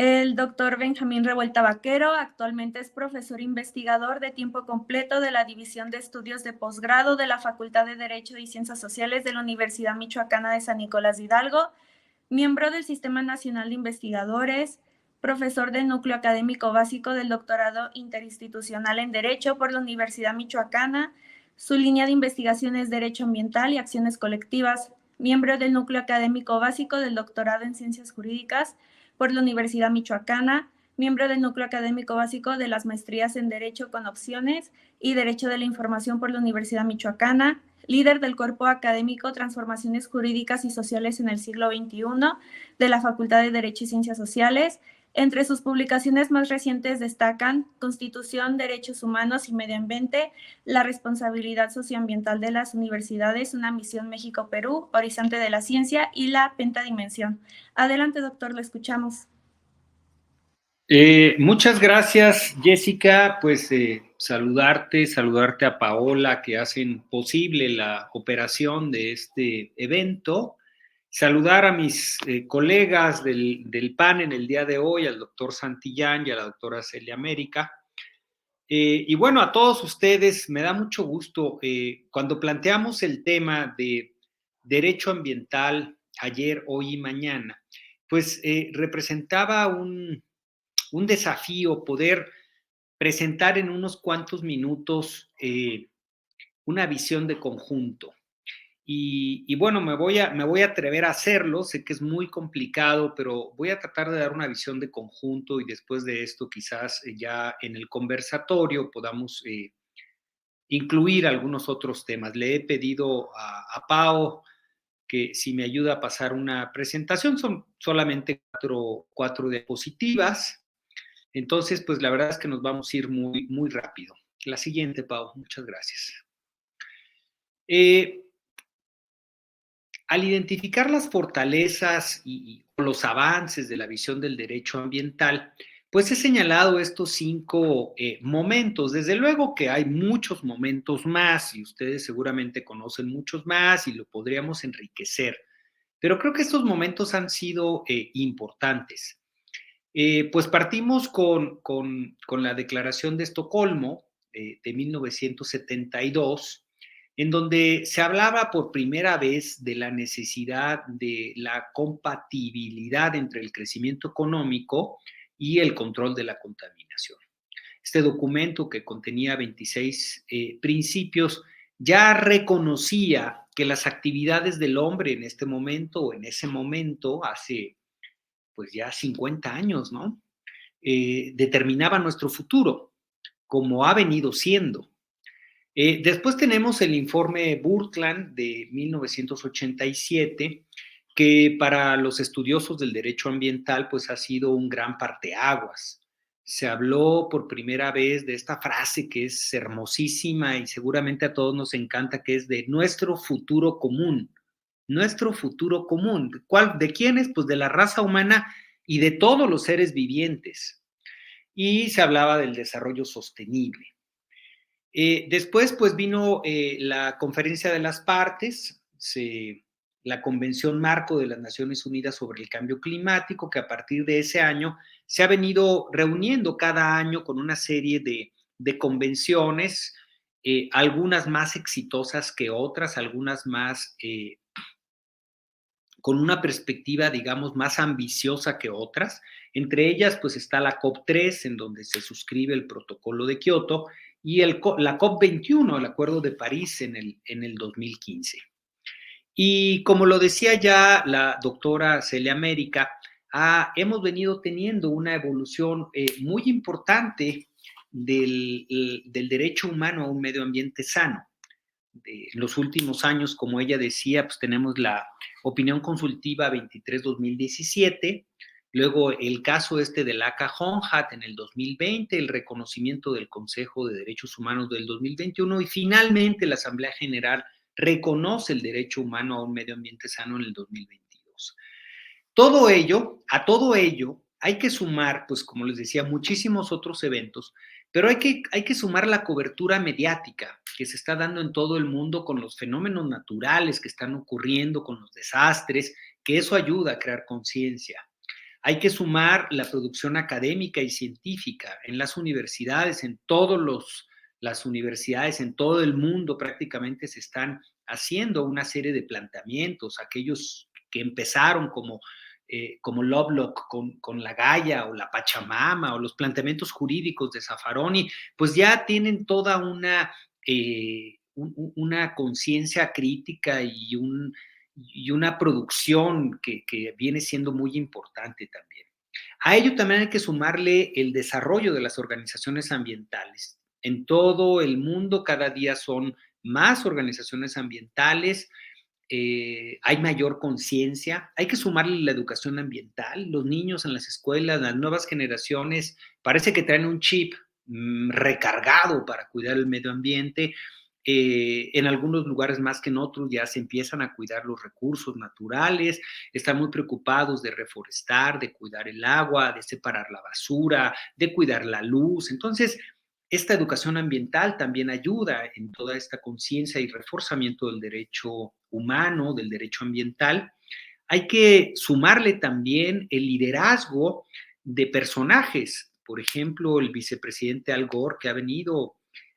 El doctor Benjamín Revuelta Vaquero actualmente es profesor investigador de tiempo completo de la División de Estudios de Posgrado de la Facultad de Derecho y Ciencias Sociales de la Universidad Michoacana de San Nicolás de Hidalgo, miembro del Sistema Nacional de Investigadores, profesor del Núcleo Académico Básico del Doctorado Interinstitucional en Derecho por la Universidad Michoacana. Su línea de investigación es Derecho Ambiental y Acciones Colectivas, miembro del Núcleo Académico Básico del Doctorado en Ciencias Jurídicas por la Universidad Michoacana, miembro del Núcleo Académico Básico de las Maestrías en Derecho con Opciones y Derecho de la Información por la Universidad Michoacana, líder del Cuerpo Académico Transformaciones Jurídicas y Sociales en el Siglo XXI de la Facultad de Derecho y Ciencias Sociales. Entre sus publicaciones más recientes destacan Constitución, Derechos Humanos y Medio Ambiente, la responsabilidad socioambiental de las universidades, una misión México-Perú, Horizonte de la Ciencia y la Pentadimensión. Adelante, doctor, lo escuchamos. Muchas gracias, Jessica. Pues saludarte a Paola, que hacen posible la operación de este evento. Saludar a mis colegas del panel el día de hoy, al doctor Santillán y a la doctora Celia América. Y bueno, a todos ustedes, me da mucho gusto. Cuando planteamos el tema de derecho ambiental ayer, hoy y mañana, pues representaba un desafío poder presentar en unos cuantos minutos una visión de conjunto. Y bueno, me voy a atrever a hacerlo, sé que es muy complicado, pero voy a tratar de dar una visión de conjunto y después de esto quizás ya en el conversatorio podamos incluir algunos otros temas. Le he pedido a Pau que si me ayuda a pasar una presentación, son solamente cuatro diapositivas. Entonces, pues la verdad es que nos vamos a ir muy, muy rápido. La siguiente, Pau, muchas gracias. Al identificar las fortalezas y los avances de la visión del derecho ambiental, pues he señalado estos 5 momentos. Desde luego que hay muchos momentos más y ustedes seguramente conocen muchos más y lo podríamos enriquecer, pero creo que estos momentos han sido importantes. Pues partimos con la Declaración de Estocolmo de 1972, en donde se hablaba por primera vez de la necesidad de la compatibilidad entre el crecimiento económico y el control de la contaminación. Este documento, que contenía 26 principios, ya reconocía que las actividades del hombre en este momento o en ese momento, hace pues ya 50 años, ¿no? Determinaba nuestro futuro, como ha venido siendo. Después tenemos el informe Brundtland de 1987, que para los estudiosos del derecho ambiental pues ha sido un gran parteaguas. Se habló por primera vez de esta frase que es hermosísima y seguramente a todos nos encanta, que es de nuestro futuro común. Nuestro futuro común. ¿Cuál, de quiénes? Pues de la raza humana y de todos los seres vivientes. Y se hablaba del desarrollo sostenible. Después, pues vino la Conferencia de las Partes, la Convención Marco de las Naciones Unidas sobre el Cambio Climático, que a partir de ese año se ha venido reuniendo cada año con una serie de convenciones, algunas más exitosas que otras, algunas más con una perspectiva, digamos, más ambiciosa que otras. Entre ellas, pues está la COP3, en donde se suscribe el protocolo de Kioto, y la COP21, el Acuerdo de París, en el 2015. Y como lo decía ya la doctora Celia América, hemos venido teniendo una evolución muy importante del derecho humano a un medio ambiente sano. De los últimos años, como ella decía, pues tenemos la opinión consultiva 23-2017, luego el caso del ACA Honhat en el 2020, el reconocimiento del Consejo de Derechos Humanos del 2021 y finalmente la Asamblea General reconoce el derecho humano a un medio ambiente sano en el 2022. A todo ello hay que sumar, pues como les decía, muchísimos otros eventos, pero hay que sumar la cobertura mediática que se está dando en todo el mundo con los fenómenos naturales que están ocurriendo, con los desastres, que eso ayuda a crear conciencia. Hay que sumar la producción académica y científica en las universidades, en todas las universidades, en todo el mundo prácticamente se están haciendo una serie de planteamientos, aquellos que empezaron como Lovelock con la Gaia o la Pachamama o los planteamientos jurídicos de Zaffaroni, pues ya tienen toda una conciencia crítica y una producción que viene siendo muy importante también. A ello también hay que sumarle el desarrollo de las organizaciones ambientales. En todo el mundo cada día son más organizaciones ambientales, hay mayor conciencia, hay que sumarle la educación ambiental, los niños en las escuelas, las nuevas generaciones, parece que traen un chip recargado para cuidar el medio ambiente. En algunos lugares más que en otros ya se empiezan a cuidar los recursos naturales, están muy preocupados de reforestar, de cuidar el agua, de separar la basura, de cuidar la luz. Entonces, esta educación ambiental también ayuda en toda esta conciencia y reforzamiento del derecho humano, del derecho ambiental. Hay que sumarle también el liderazgo de personajes, por ejemplo, el vicepresidente Al Gore, que ha venido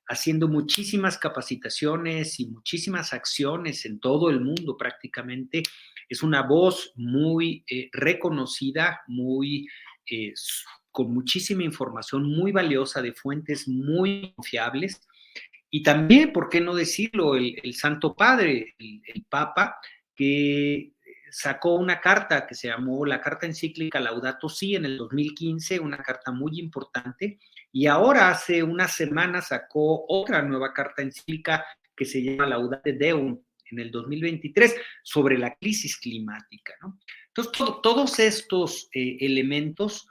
haciendo muchísimas capacitaciones y muchísimas acciones en todo el mundo prácticamente. Es una voz muy reconocida, con muchísima información muy valiosa de fuentes muy confiables. Y también, ¿por qué no decirlo? El Santo Padre, el Papa, que sacó una carta que se llamó la Carta Encíclica Laudato Si en el 2015, una carta muy importante, y ahora hace unas semanas sacó otra nueva carta encíclica que se llama Laudate Deum en el 2023 sobre la crisis climática, ¿no? Entonces, todos estos elementos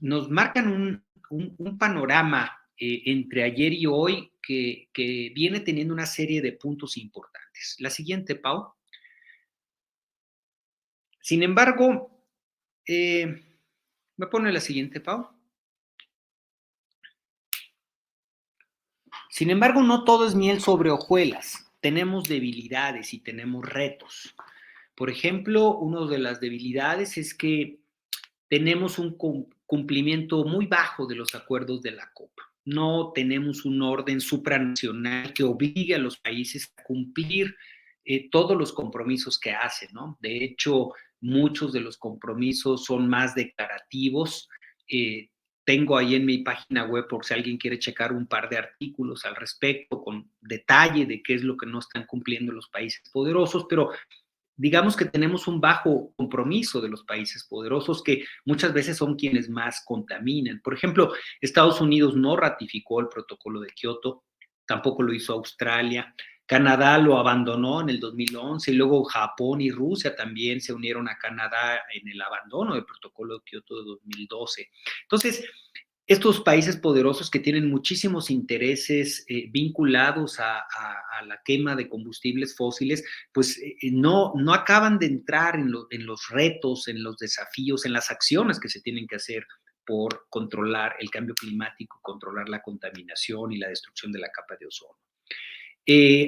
nos marcan un panorama entre ayer y hoy que viene teniendo una serie de puntos importantes. La siguiente, Pau. Sin embargo, me pone la siguiente, Pau. Sin embargo, no todo es miel sobre hojuelas. Tenemos debilidades y tenemos retos. Por ejemplo, una de las debilidades es que tenemos un cumplimiento muy bajo de los acuerdos de la COP. No tenemos un orden supranacional que obligue a los países a cumplir todos los compromisos que hacen, ¿no? De hecho, muchos de los compromisos son más declarativos. Tengo ahí en mi página web, por si alguien quiere checar un par de artículos al respecto, con detalle de qué es lo que no están cumpliendo los países poderosos, pero digamos que tenemos un bajo compromiso de los países poderosos que muchas veces son quienes más contaminan. Por ejemplo, Estados Unidos no ratificó el protocolo de Kioto, tampoco lo hizo Australia. Canadá lo abandonó en el 2011 y luego Japón y Rusia también se unieron a Canadá en el abandono del protocolo de Kioto de 2012. Entonces, estos países poderosos que tienen muchísimos intereses vinculados a la quema de combustibles fósiles, pues no acaban de entrar en los retos, en los desafíos, en las acciones que se tienen que hacer por controlar el cambio climático, controlar la contaminación y la destrucción de la capa de ozono.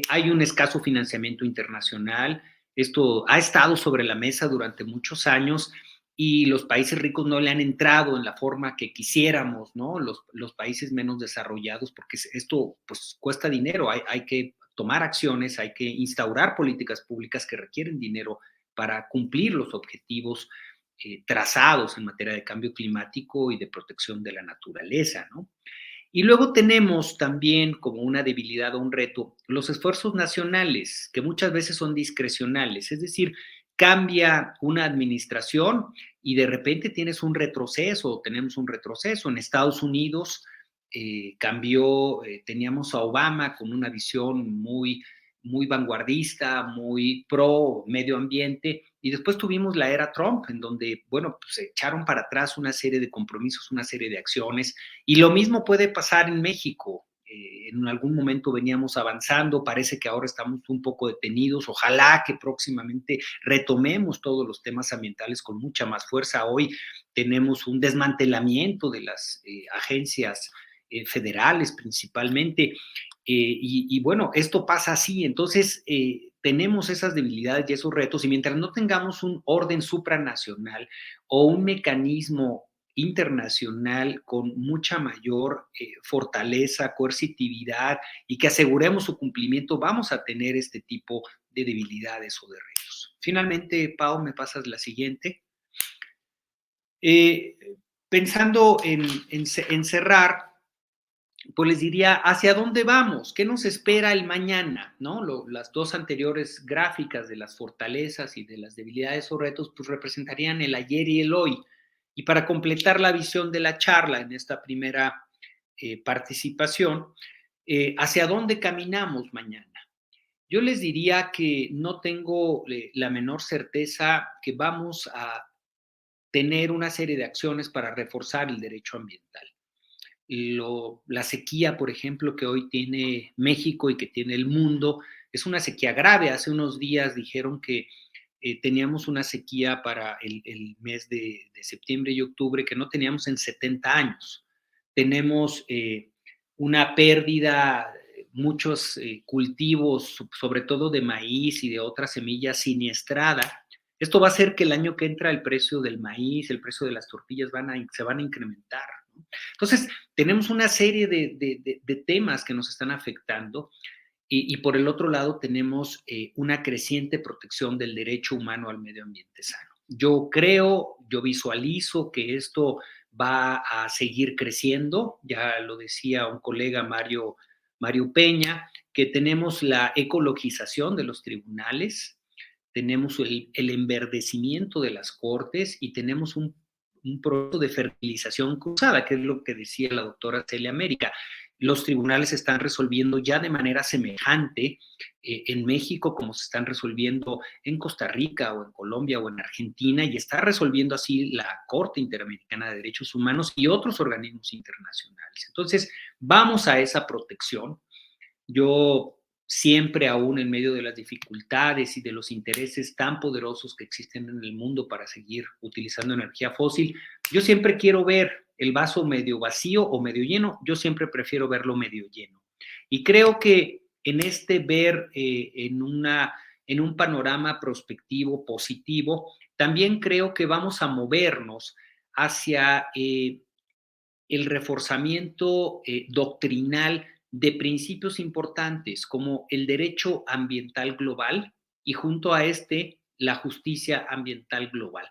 Hay un escaso financiamiento internacional. Esto ha estado sobre la mesa durante muchos años y los países ricos no le han entrado en la forma que quisiéramos, ¿no? Los países menos desarrollados, porque esto pues cuesta dinero, hay que tomar acciones, hay que instaurar políticas públicas que requieren dinero para cumplir los objetivos trazados en materia de cambio climático y de protección de la naturaleza, ¿no? Y luego tenemos también como una debilidad o un reto los esfuerzos nacionales, que muchas veces son discrecionales, es decir, cambia una administración y de repente tienes un retroceso, tenemos un retroceso. En Estados Unidos cambió, teníamos a Obama con una visión muy vanguardista, muy pro medio ambiente, y después tuvimos la era Trump, en donde, bueno, pues se echaron para atrás una serie de compromisos, una serie de acciones, y lo mismo puede pasar en México. En algún momento veníamos avanzando, parece que ahora estamos un poco detenidos, ojalá que próximamente retomemos todos los temas ambientales con mucha más fuerza. Hoy tenemos un desmantelamiento de las agencias federales principalmente, y bueno, esto pasa así, entonces tenemos esas debilidades y esos retos, y mientras no tengamos un orden supranacional o un mecanismo internacional con mucha mayor fortaleza, coercitividad y que aseguremos su cumplimiento, vamos a tener este tipo de debilidades o de retos. Finalmente, Pau, me pasas la siguiente. Eh, Pensando en cerrar, pues les diría, ¿hacia dónde vamos? ¿Qué nos espera el mañana? ¿No? Las dos anteriores gráficas de las fortalezas y de las debilidades o retos, pues representarían el ayer y el hoy. Y para completar la visión de la charla en esta primera participación, ¿hacia dónde caminamos mañana? Yo les diría que no tengo la menor certeza que vamos a tener una serie de acciones para reforzar el derecho ambiental. La sequía, por ejemplo, que hoy tiene México y que tiene el mundo, es una sequía grave. Hace unos días dijeron que teníamos una sequía para el mes de septiembre y octubre que no teníamos en 70 años. Tenemos una pérdida, muchos cultivos, sobre todo de maíz y de otras semillas siniestrada. Esto va a hacer que el año que entra el precio del maíz, el precio de las tortillas se van a incrementar, ¿no? Entonces, tenemos una serie de temas que nos están afectando y por el otro lado tenemos una creciente protección del derecho humano al medio ambiente sano. Yo creo, yo visualizo que esto va a seguir creciendo, ya lo decía un colega Mario Peña, que tenemos la ecologización de los tribunales, tenemos el enverdecimiento de las cortes y tenemos un proceso de fertilización cruzada, que es lo que decía la doctora Celia América. Los tribunales están resolviendo ya de manera semejante en México como se están resolviendo en Costa Rica o en Colombia o en Argentina, y está resolviendo así la Corte Interamericana de Derechos Humanos y otros organismos internacionales. Entonces, vamos a esa protección. Yo siempre, aún en medio de las dificultades y de los intereses tan poderosos que existen en el mundo para seguir utilizando energía fósil, yo siempre quiero ver el vaso medio vacío o medio lleno. Yo siempre prefiero verlo medio lleno. Y creo que en este ver en un panorama prospectivo positivo, también creo que vamos a movernos hacia el reforzamiento doctrinal de principios importantes como el derecho ambiental global y junto a este la justicia ambiental global.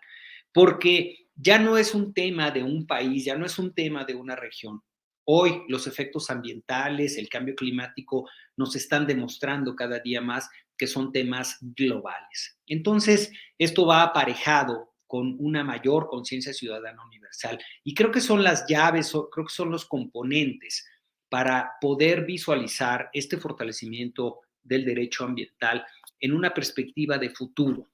Porque ya no es un tema de un país, ya no es un tema de una región. Hoy los efectos ambientales, el cambio climático nos están demostrando cada día más que son temas globales. Entonces, esto va aparejado con una mayor conciencia ciudadana universal. Y creo que son las llaves, creo que son los componentes para poder visualizar este fortalecimiento del derecho ambiental en una perspectiva de futuro,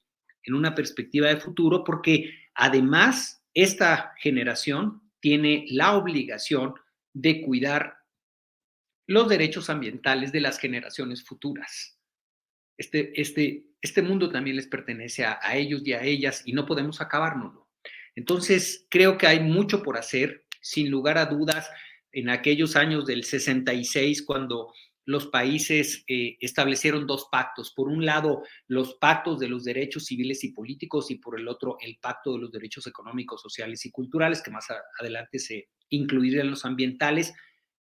porque además esta generación tiene la obligación de cuidar los derechos ambientales de las generaciones futuras. Este mundo también les pertenece a ellos y a ellas y no podemos acabárnoslo. Entonces, creo que hay mucho por hacer, sin lugar a dudas, en aquellos años del 66, cuando los países establecieron dos pactos. Por un lado, los pactos de los derechos civiles y políticos y por el otro, el pacto de los derechos económicos, sociales y culturales, que más adelante se incluirían los ambientales.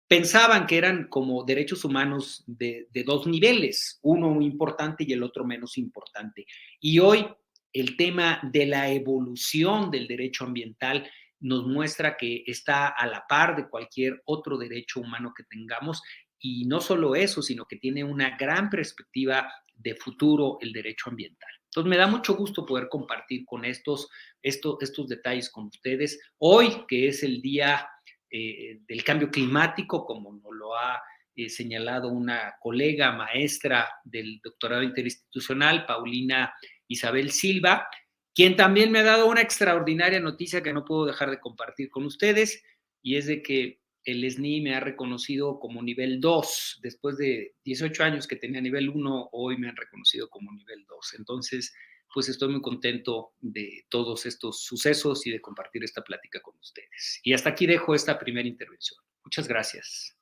Pensaban que eran como derechos humanos de dos niveles, uno importante y el otro menos importante. Y hoy el tema de la evolución del derecho ambiental nos muestra que está a la par de cualquier otro derecho humano que tengamos, y no solo eso, sino que tiene una gran perspectiva de futuro el derecho ambiental. Entonces me da mucho gusto poder compartir con estos detalles con ustedes hoy, que es el día del cambio climático, como nos lo ha señalado una colega maestra del doctorado interinstitucional, Paulina Isabel Silva, quien también me ha dado una extraordinaria noticia que no puedo dejar de compartir con ustedes, y es de que el SNI me ha reconocido como nivel 2. Después de 18 años que tenía nivel 1, hoy me han reconocido como nivel 2. Entonces, pues estoy muy contento de todos estos sucesos y de compartir esta plática con ustedes. Y hasta aquí dejo esta primera intervención. Muchas gracias.